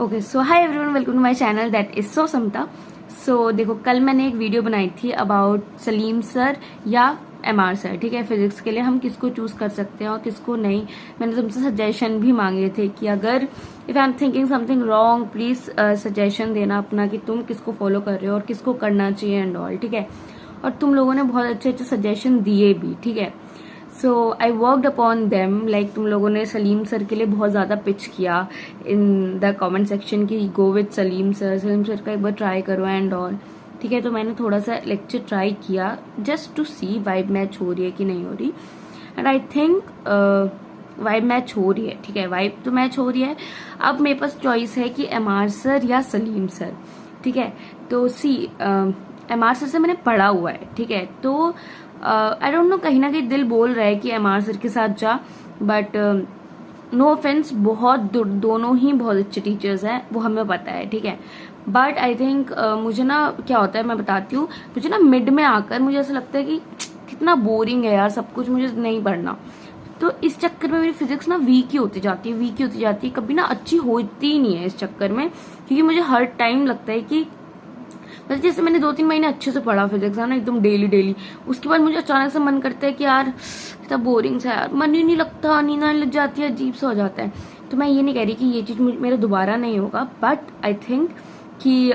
Okay so hi everyone, welcome to my channel that is so Samta. So देखो, कल मैंने एक वीडियो बनाई थी अबाउट सलीम सर या एमआर सर। ठीक है, फिजिक्स के लिए हम किसको चूज कर सकते हैं और किसको नहीं। मैंने तुमसे सजेशन भी मांगे थे कि अगर if I am thinking something wrong please suggestion देना अपना कि तुम किसको फॉलो कर रहे हो और किसको करना चाहिए एंड ऑल। ठीक है, और तुम लोगों ने बहुत अच्छे अच्छे सजेशन दिए भी। ठीक है, so I worked upon them. Like तुम लोगों ने सलीम सर के लिए बहुत ज़्यादा पिच किया इन द कमेंट सेक्शन की गो विद सलीम सर का एक बार ट्राई करो एंड ऑल। ठीक है, तो मैंने थोड़ा सा लेक्चर ट्राई किया just to see vibe match हो रही है कि नहीं हो रही, and I think vibe match हो रही है। ठीक है, वाइब तो मैच हो रही है। अब मेरे पास चॉइस है कि एमआर सर या सलीम सर। ठीक है, तो सी एमआर सर से मैंने पढ़ा हुआ है। ठीक है, तो आई डोंट नो, कहीं ना कहीं दिल बोल रहा है कि एमआर सर के साथ जा, बट नो ऑफेंस, दोनों ही बहुत अच्छे टीचर्स हैं, वो हमें पता है। ठीक है, बट आई थिंक मुझे ना क्या होता है मैं बताती हूँ। मुझे ना मिड में आकर मुझे ऐसा लगता है कि कितना बोरिंग है यार सब कुछ, मुझे नहीं पढ़ना। तो इस चक्कर में मेरी फिजिक्स ना वीक ही होती जाती है, कभी ना अच्छी होती ही नहीं है इस चक्कर में, क्योंकि मुझे हर टाइम लगता है कि बस जैसे मैंने 2-3 महीने अच्छे से पढ़ा फिजिक्स है ना, एकदम डेली, उसके बाद मुझे अचानक से मन करता है कि यार कितना बोरिंग सा यार, मन ही नहीं लगता, नींद आने लग जाती है, अजीब सा हो जाता है। तो मैं ये नहीं कह रही कि ये चीज मेरा दोबारा नहीं होगा, बट आई थिंक कि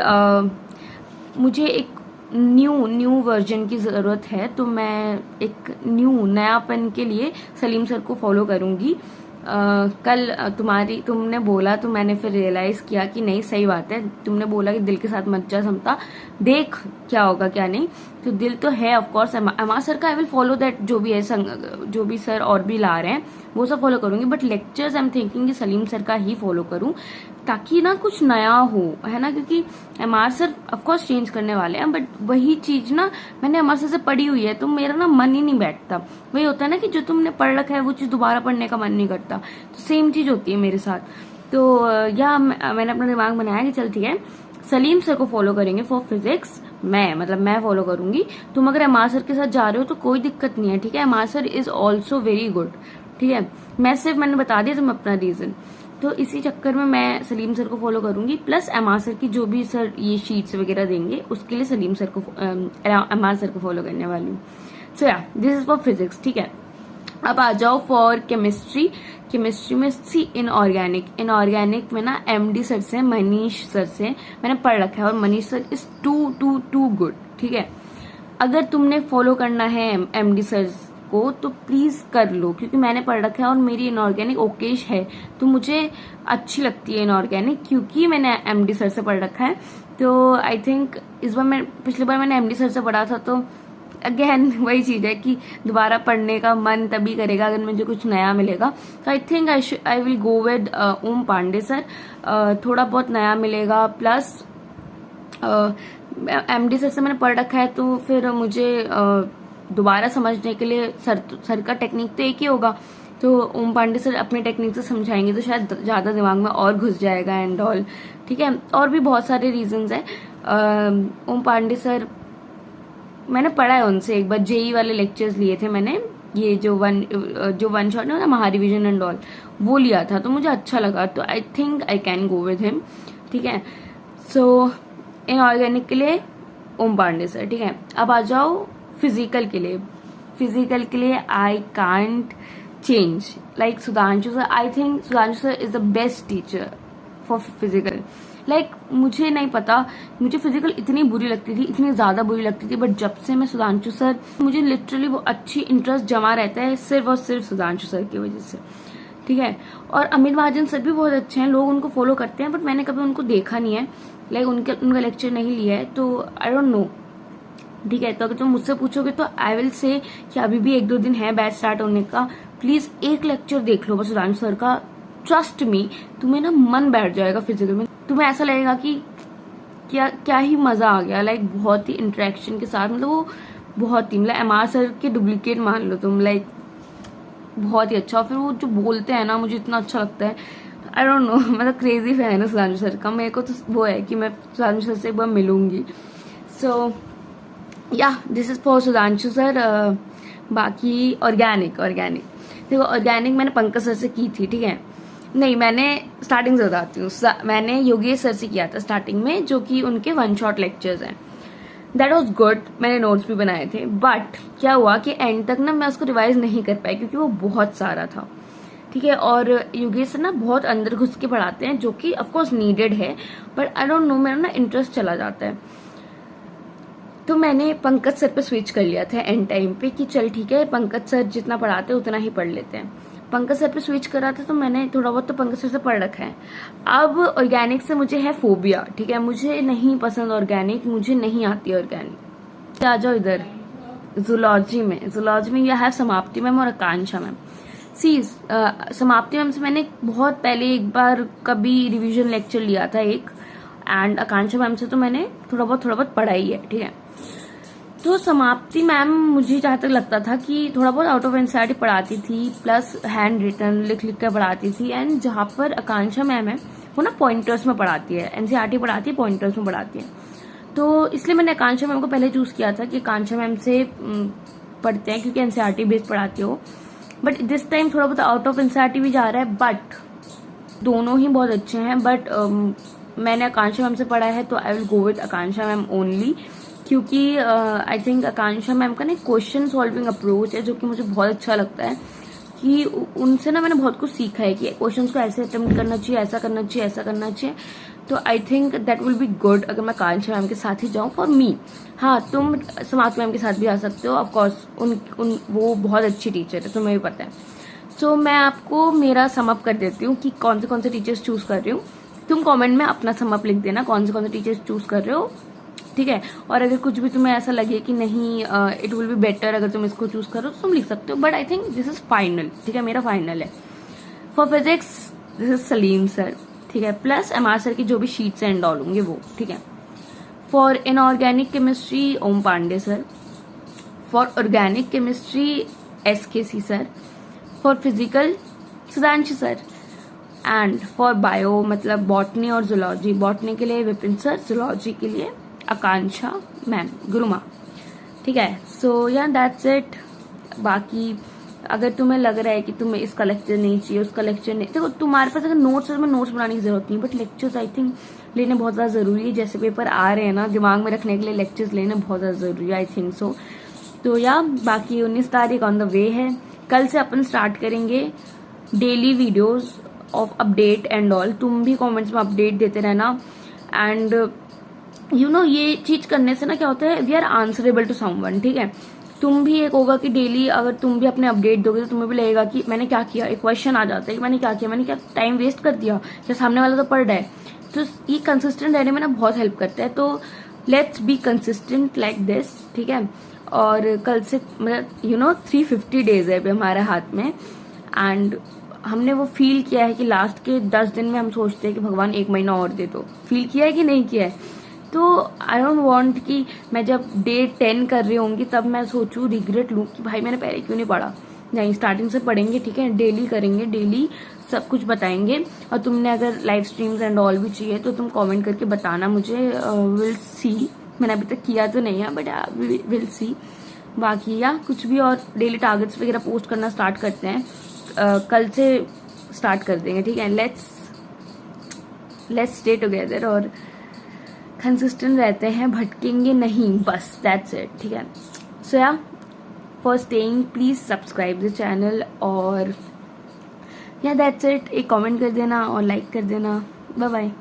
मुझे एक न्यू वर्जन की जरूरत है, तो मैं एक नयापन के लिए सलीम सर को फॉलो करूंगी। कल तुमने बोला तो मैंने फिर रियलाइज किया कि नहीं, सही बात है। तुमने बोला कि दिल के साथ मत जा समता, देख क्या होगा क्या नहीं। तो दिल तो है ऑफ कोर्स एमआर सर का, आई विल फॉलो दैट। जो भी है जो भी सर और भी ला रहे हैं वो सब फॉलो करूंगी, but lectures I am thinking कि सलीम सर का ही फॉलो करूं, ताकि ना कुछ नया हो, है ना। क्योंकि एमआर सर ऑफकोर्स चेंज करने वाले हैं, बट वही चीज ना मैंने एमआर सर से पढ़ी हुई है, तो मेरा ना मन ही नहीं बैठता। वही होता है ना कि जो तुमने पढ़ रखा है वो चीज दोबारा पढ़ने का मन नहीं करता, तो सेम चीज होती है मेरे साथ। तो या मैंने अपना दिमाग बनाया कि चल ठीक है, सलीम सर को फॉलो करेंगे फॉर फिजिक्स। मैं फॉलो करूंगी। तुम अगर एमआर सर के साथ जा रहे हो तो कोई दिक्कत नहीं है। ठीक है, MR sir is also very good. ठीक है, मैंने बता दिया तुम अपना रीजन, तो इसी चक्कर में मैं सलीम सर को फॉलो करूंगी, प्लस एमआर सर की जो भी सर ये शीट्स वगैरह देंगे उसके लिए एमआर सर को फॉलो करने वाली हूँ। सो या दिस इज फॉर फिजिक्स। ठीक है, अब आ जाओ फॉर केमिस्ट्री में सी इनऑर्गेनिक में ना एमडी सर से, मनीष सर से मैंने पढ़ रखा है, और Manish sir is too good. ठीक है, अगर तुमने फॉलो करना है एमडी सर को तो प्लीज कर लो, क्योंकि मैंने पढ़ रखा है और मेरी इनऑर्गेनिक ओकेश है, तो मुझे अच्छी लगती है इनऑर्गेनिक, क्योंकि मैंने एमडी सर से पढ़ रखा है। तो आई थिंक पिछली बार मैंने एमडी सर से पढ़ा था, तो अगेन वही चीज है कि दोबारा पढ़ने का मन तभी करेगा अगर मुझे कुछ नया मिलेगा। तो I think I will go with Om Pandey sir. थोड़ा बहुत नया मिलेगा, प्लस एमडी सर से मैंने पढ़ रखा है, तो फिर मुझे दोबारा समझने के लिए सर का टेक्निक तो एक ही होगा, तो ओम पांडे सर अपनी टेक्निक से समझाएंगे तो शायद ज्यादा दिमाग में और घुस जाएगा एंड ऑल। ठीक है, और भी बहुत सारे रीजंस है। ओम पांडे सर मैंने पढ़ा है उनसे, एक बार जेई वाले लेक्चर्स लिए थे मैंने, ये जो वन शॉट है ना, महारिविजन एंड ऑल, वो लिया था, तो मुझे अच्छा लगा, तो I think I can go with him. ठीक है, सो इनऑर्गेनिक के लिए ओम पांडे सर। ठीक है, अब आ जाओ फिजिकल के लिए I can't change like Sudhanshu sir. I think Sudhanshu sir is the best teacher for physical. Like मुझे नहीं पता, मुझे फिजिकल इतनी बुरी लगती थी, इतनी ज्यादा बुरी लगती थी, बट जब से मैं सुधांशु सर, मुझे लिटरली वो अच्छी इंटरेस्ट जमा रहता है सिर्फ और सिर्फ सुधांशु सर की वजह से। ठीक है, और अमित महाजन सर भी बहुत अच्छे हैं, लोग उनको फॉलो करते हैं, बट मैंने कभी उनको देखा नहीं है, लाइक उनका लेक्चर नहीं लिया है, तो आई डोंट नो। ठीक है, तो अगर तुम मुझसे पूछोगे तो आई विल से कि अभी भी 1-2 दिन है बैच स्टार्ट होने का, प्लीज एक लेक्चर देख लो बस सुधांशु सर का, ट्रस्ट मी, तुम्हें ना मन बैठ जाएगा फिजिकल में, तुम्हें ऐसा लगेगा कि क्या ही मजा आ गया, लाइक बहुत ही इंटरेक्शन के साथ, मतलब वो बहुत ही, मतलब एमआर सर के डुप्लीकेट मान लो तुम, लाइक बहुत ही अच्छा। फिर वो जो बोलते हैं ना, मुझे इतना अच्छा लगता है, आई डोंट नो, मतलब क्रेजी फैन है सुधांशु सर का। मेरे को तो वो है कि मैं सुधांशु सर से एक बार मिलूंगी। सो या this is for Sudhanshu sir. बाकी ऑर्गेनिक देखो, ऑर्गेनिक मैंने पंकज सर से की थी। ठीक है, नहीं, मैंने स्टार्टिंग से बताती हूँ। मैंने योगेश सर से किया था स्टार्टिंग में, जो कि उनके 1 शॉट लेक्चर्स हैं। दैट वॉज गुड, मैंने नोट्स भी बनाए थे, बट क्या हुआ कि एंड तक ना मैं उसको रिवाइज नहीं कर पाई क्योंकि वो बहुत सारा था, ठीक है। और योगेश सर ना बहुत अंदर घुस के पढ़ाते हैं, जो कि ऑफकोर्स नीडेड है, बट आई डोंट नो, मेरा ना इंटरेस्ट चला जाता है। तो मैंने पंकज सर पे स्विच कर लिया था एंड टाइम पे कि चल ठीक है, पंकज सर जितना पढ़ाते हैं उतना ही पढ़ लेते हैं। पंकज सर पे स्विच करा था, तो मैंने थोड़ा बहुत तो पंकज सर से पढ़ रखा है। अब ऑर्गेनिक से मुझे है फोबिया, ठीक है, मुझे नहीं पसंद ऑर्गेनिक, मुझे नहीं आती ऑर्गेनिक। आ जाओ इधर जूलॉजी में यह है समाप्ति मैम और आकांक्षा मैम। सी समाप्ति मैम से मैंने बहुत पहले एक बार कभी रिवीजन लेक्चर लिया था एक, एंड आकांक्षा मैम से तो मैंने थोड़ा बहुत पढ़ा ही है, ठीक है। तो समाप्ति मैम मुझे जहाँ तक लगता था कि थोड़ा बहुत आउट ऑफ एनसीईआरटी पढ़ाती थी, प्लस हैंड रिटन लिख कर पढ़ाती थी। एंड जहाँ पर आकांक्षा मैम है वो ना पॉइंटर्स में पढ़ाती है, एनसीईआरटी पढ़ाती है, पॉइंटर्स में पढ़ाती है। तो इसलिए मैंने आकांक्षा मैम को पहले चूज किया था कि आकांक्षा मैम से पढ़ते हैं क्योंकि एनसीईआरटी बेस्ड पढ़ाती हो। बट दिस टाइम थोड़ा बहुत आउट ऑफ एनसीईआरटी भी जा रहा है, बट दोनों ही बहुत अच्छे हैं। बट मैंने आकांक्षा मैम से पढ़ा है तो आई will go with Akanksha ma'am only, क्योंकि आई थिंक आकांक्षा मैम का ना क्वेश्चन सॉल्विंग अप्रोच है जो कि मुझे बहुत अच्छा लगता है, कि उनसे ना मैंने बहुत कुछ सीखा है कि क्वेश्चंस को ऐसे अटेम्प्ट करना चाहिए, ऐसा करना चाहिए, ऐसा करना चाहिए। तो I think that will be good अगर मैं आकांक्षा मैम के साथ ही जाऊँ फॉर मी। हाँ, तुम समाप्ति मैम के साथ भी आ सकते हो, ऑफकोर्स वो बहुत अच्छी टीचर है, तुम्हें भी पता है। सो मैं आपको मेरा समअप कर देती हूँ कि कौन से टीचर्स चूज कर रही हूँ। तुम कमेंट में अपना समअप लिख देना कौन से टीचर्स चूज कर रहे हो, ठीक है। और अगर कुछ भी तुम्हें ऐसा लगे कि नहीं इट विल बी बेटर अगर तुम इसको चूज करो तो तुम लिख सकते हो, but I think this is final, ठीक है, मेरा फाइनल है। For physics this is Salim sir, ठीक है, प्लस एमआर सर की जो भी शीट्स एंड ऑल होंगे वो, ठीक है। For inorganic chemistry Om Pandey sir, for organic chemistry SKC sir, for physical Sudhanshu sir, and for bio मतलब बॉटनी और जूलॉजी, बॉटनी के लिए विपिन सर, जूलॉजी के लिए आकांक्षा मैम गुरुमा, ठीक है। सो या दैट्स इट। बाकी अगर तुम्हें लग रहा है कि तुम्हें इसका लेक्चर नहीं चाहिए, उसका लेक्चर नहीं, देखो तुम्हारे पास अगर नोट्स है, नोट्स बनाने की जरूरत नहीं, बट लेक्चर्स आई थिंक लेने बहुत ज्यादा जरूरी है। जैसे पेपर आ रहे हैं ना, दिमाग में रखने के लिए लेक्चर्स लेना बहुत ज्यादा जरूरी है, आई थिंक सो। तो या बाकी 19 तारीख ऑन द वे है। कल से अपन स्टार्ट करेंगे daily videos of update and all. तुम भी कॉमेंट्स में अपडेट देते रहना, एंड यू नो ये चीज करने से ना क्या होता है, we are answerable to someone, ठीक है। तुम भी एक होगा कि डेली अगर तुम भी अपने अपडेट दोगे तो तुम्हें भी लगेगा कि मैंने क्या किया, एक क्वेश्चन आ जाता है कि मैंने क्या किया, मैंने क्या टाइम वेस्ट कर दिया, या सामने वाला तो पढ़ रहा है। तो ये कंसिस्टेंट रहने में ना बहुत हेल्प करता है। तो let's be consistent like this, ठीक है। और कल से मतलब 350 डेज है अभी हमारे हाथ में, एंड हमने वो फील किया है कि लास्ट के 10 दिन में हम सोचते हैं कि भगवान 1 महीना और दे दो। फील किया है कि नहीं किया है? तो आई डोंट वांट कि मैं जब डे 10 कर रही होंगी तब मैं सोचूं, रिग्रेट लूं कि भाई मैंने पहले क्यों नहीं पढ़ा। नहीं, स्टार्टिंग से पढ़ेंगे, ठीक है, डेली करेंगे, डेली सब कुछ बताएंगे। और तुमने अगर लाइव स्ट्रीम्स एंड ऑल भी चाहिए तो तुम कमेंट करके बताना मुझे, विल सी। मैंने अभी तक किया तो नहीं है, बट विल सी। बाकी या कुछ भी और डेली टारगेट्स वगैरह पोस्ट करना स्टार्ट करते हैं, कल से स्टार्ट कर देंगे, ठीक है। लेट्स स्टे टुगेदर और कंसिस्टेंट रहते हैं, भटकेंगे नहीं, बस दैट्स इट, ठीक है। सो या for staying please subscribe the channel, और या दैट्स इट। एक कमेंट कर देना और लाइक कर देना। Bye bye.